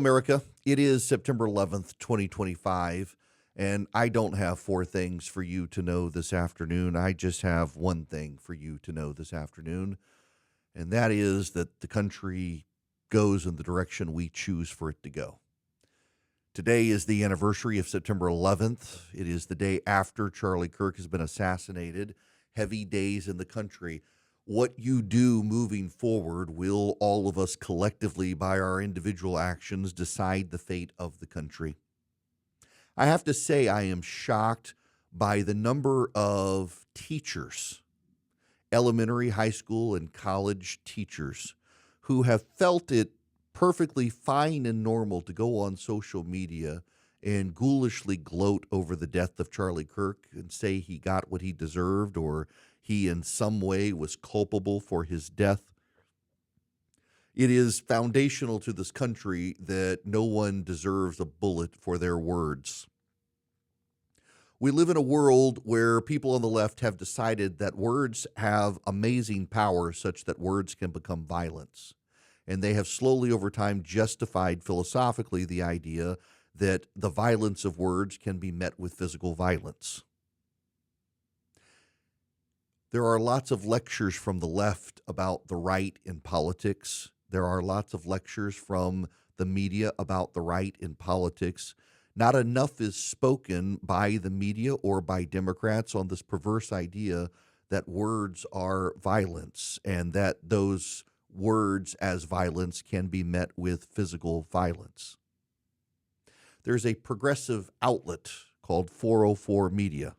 America. It is September 11th, 2025, and I don't have four things for you to know this afternoon. I just have one thing for you to know this afternoon, and that is that the country goes in the direction we choose for it to go. Today is the anniversary of September 11th. It is the day after Charlie Kirk has been assassinated. Heavy days in the country. What you do moving forward will all of us collectively, by our individual actions, decide the fate of the country. I have to say I am shocked by the number of teachers, elementary, high school, and college teachers, who have felt it perfectly fine and normal to go on social media and ghoulishly gloat over the death of Charlie Kirk and say he got what he deserved or he in some way was culpable for his death. It is foundational to this country that no one deserves a bullet for their words. We live in a world where people on the left have decided that words have amazing power such that words can become violence. And they have slowly over time justified philosophically the idea that the violence of words can be met with physical violence. There are lots of lectures from the left about the right in politics. There are lots of lectures from the media about the right in politics. Not enough is spoken by the media or by Democrats on this perverse idea that words are violence and that those words as violence can be met with physical violence. There's a progressive outlet called 404 Media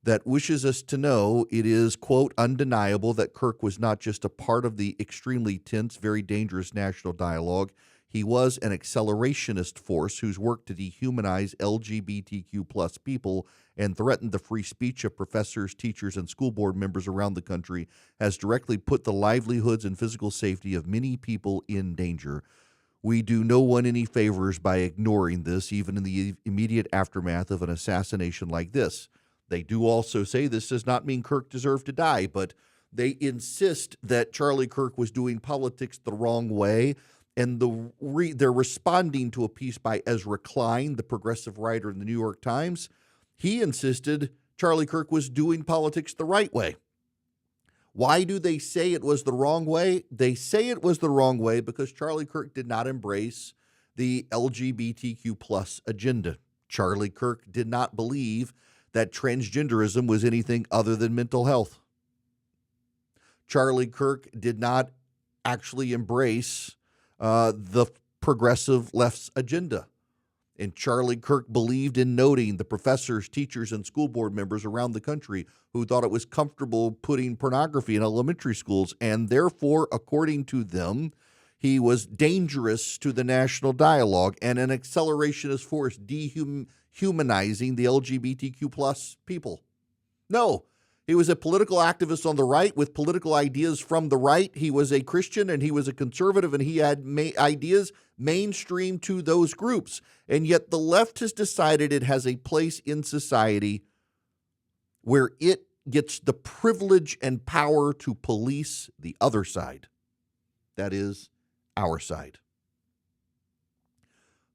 that wishes us to know it is, quote, undeniable that Kirk was not just a part of the extremely tense, very dangerous national dialogue. He was an accelerationist force whose work to dehumanize LGBTQ plus people and threaten the free speech of professors, teachers, and school board members around the country has directly put the livelihoods and physical safety of many people in danger. We do no one any favors by ignoring this, even in the immediate aftermath of an assassination like this. They do also say this does not mean Kirk deserved to die, but they insist that Charlie Kirk was doing politics the wrong way. And they're responding to a piece by Ezra Klein, the progressive writer in the New York Times. He insisted Charlie Kirk was doing politics the right way. Why do they say it was the wrong way? They say it was the wrong way because Charlie Kirk did not embrace the LGBTQ plus agenda. Charlie Kirk did not believe that transgenderism was anything other than mental health. Charlie Kirk did not actually embrace the progressive left's agenda. And Charlie Kirk believed in noting the professors, teachers, and school board members around the country who thought it was comfortable putting pornography in elementary schools. And therefore, according to them, he was dangerous to the national dialogue and an accelerationist force dehumanizing the LGBTQ plus people. No. He was a political activist on the right with political ideas from the right. He was a Christian and he was a conservative and he had ideas mainstream to those groups. And yet the left has decided it has a place in society where it gets the privilege and power to police the other side. That is our side.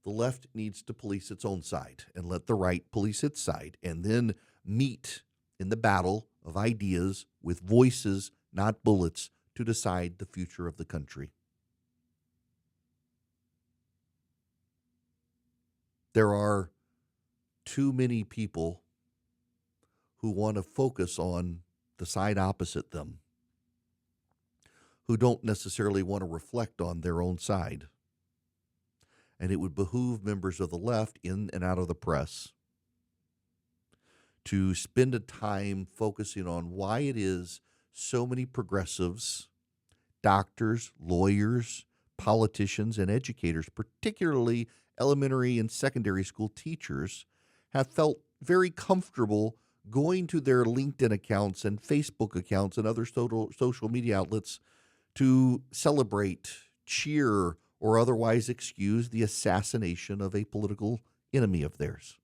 The left needs to police its own side and let the right police its side and then meet in the battle of ideas with voices, not bullets, to decide the future of the country. There are too many people who want to focus on the side opposite them, who don't necessarily want to reflect on their own side. And it would behoove members of the left in and out of the press to spend a time focusing on why it is so many progressives, doctors, lawyers, politicians, and educators, particularly elementary and secondary school teachers, have felt very comfortable going to their LinkedIn accounts and Facebook accounts and other social media outlets to celebrate, cheer, or otherwise excuse the assassination of a political enemy of theirs.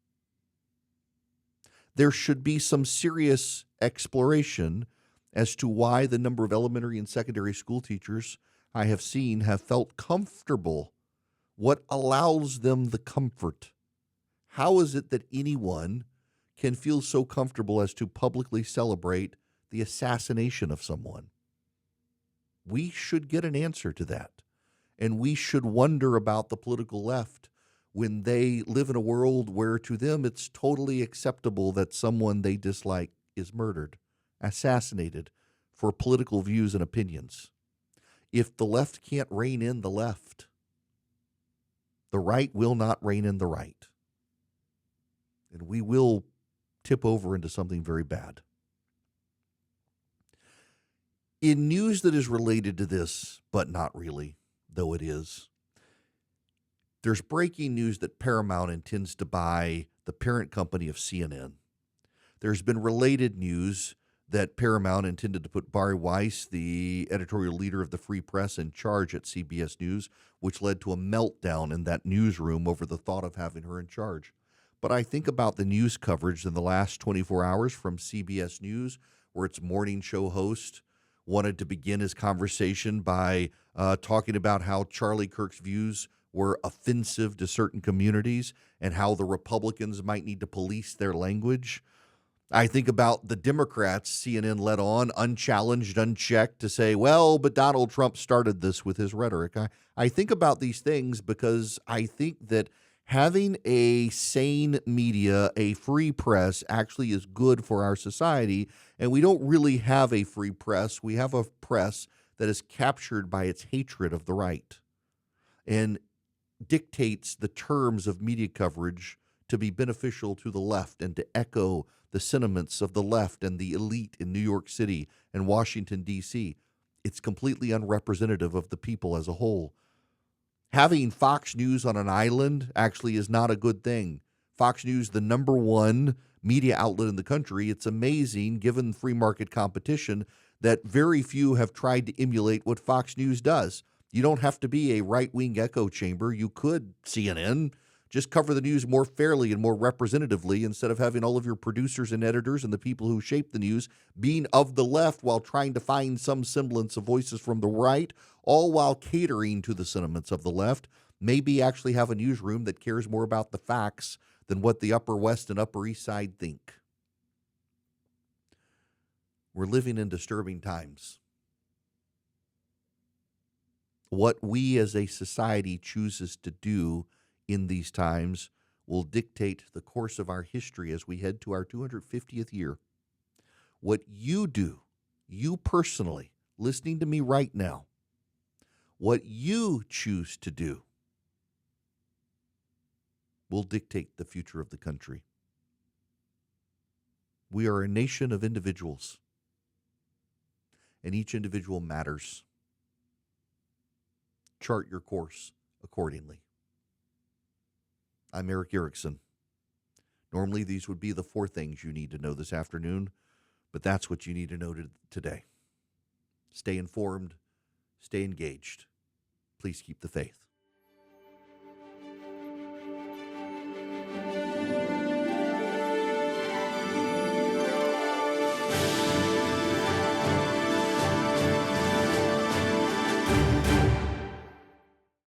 There should be some serious exploration as to why the number of elementary and secondary school teachers I have seen have felt comfortable. What allows them the comfort? How is it that anyone can feel so comfortable as to publicly celebrate the assassination of someone? We should get an answer to that. And we should wonder about the political left when they live in a world where to them it's totally acceptable that someone they dislike is murdered, assassinated for political views and opinions. If the left can't rein in the left, the right will not rein in the right. And we will tip over into something very bad. In news that is related to this, but not really, though it is, there's breaking news that Paramount intends to buy the parent company of CNN. There's been related news that Paramount intended to put Barry Weiss, the editorial leader of the Free Press, in charge at CBS News, which led to a meltdown in that newsroom over the thought of having her in charge. But I think about the news coverage in the last 24 hours from CBS News, where its morning show host wanted to begin his conversation by talking about how Charlie Kirk's views were offensive to certain communities and how the Republicans might need to police their language. I think about the Democrats CNN led on, unchallenged, unchecked, to say, well, but Donald Trump started this with his rhetoric. I think about these things because I think that having a sane media, a free press, actually is good for our society. And we don't really have a free press. We have a press that is captured by its hatred of the right and dictates the terms of media coverage to be beneficial to the left and to echo the sentiments of the left and the elite in New York City and Washington, D.C. It's completely unrepresentative of the people as a whole. Having Fox News on an island actually is not a good thing. Fox News, the number one media outlet in the country, it's amazing, given free market competition, that very few have tried to emulate what Fox News does. You don't have to be a right-wing echo chamber. You could, CNN, just cover the news more fairly and more representatively instead of having all of your producers and editors and the people who shape the news being of the left while trying to find some semblance of voices from the right, all while catering to the sentiments of the left. Maybe actually have a newsroom that cares more about the facts than what the Upper West and Upper East Side think. We're living in disturbing times. What we as a society chooses to do in these times will dictate the course of our history as we head to our 250th year. What you do, you personally, listening to me right now, what you choose to do will dictate the future of the country. We are a nation of individuals, and each individual matters. Chart your course accordingly. I'm Erick Erickson. Normally, these would be the 4 things you need to know this afternoon, but that's what you need to know today. Stay informed, stay engaged. Please keep the faith.